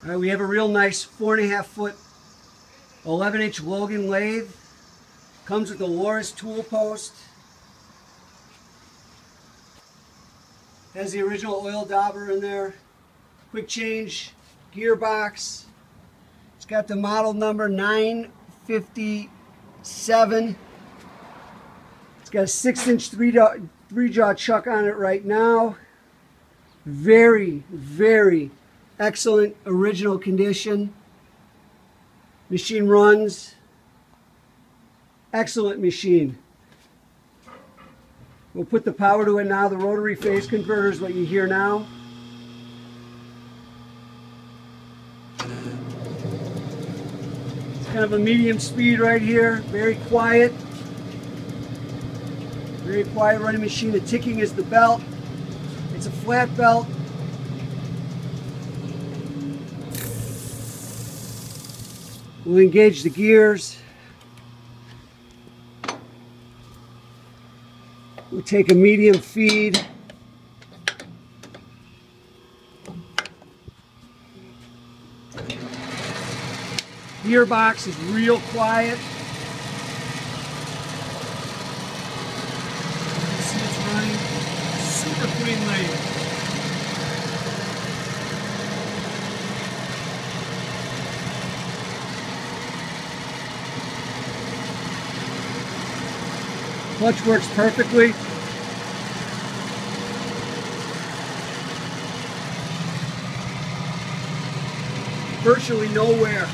All right, we have a real nice 4.5 foot 11-inch Logan lathe. Comes with the Loris tool post. Has the original oil dauber in there. Quick change gearbox. It's got the model number 957. It's got a 6-inch three-jaw chuck on it right now. Very, very excellent original condition. Machine runs. Excellent machine. We'll put the power to it now. The rotary phase converter is what you hear now. It's kind of a medium speed right here. Very quiet. Very quiet running machine. The ticking is the belt. It's a flat belt. We'll engage the gears. We'll take a medium feed. Gearbox is real quiet. You can see it's running. Super clean lathe. Clutch works perfectly. Virtually no wear.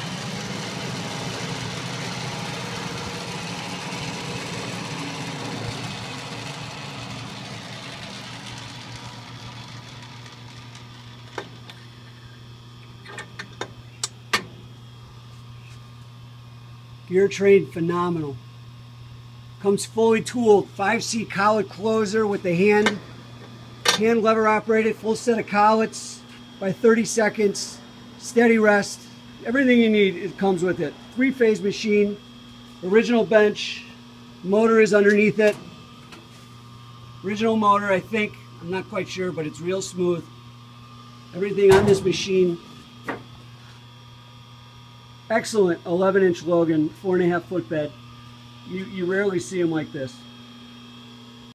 Gear train phenomenal. Comes fully tooled, 5C collet closer with the hand lever operated, full set of collets by 30 seconds, steady rest, everything you need, it comes with it. 3-phase machine, original bench, motor is underneath it. Original motor, I think, I'm not quite sure, but it's real smooth. Everything on this machine. Excellent 11-inch Logan, 4.5 foot bed. You rarely see them like this.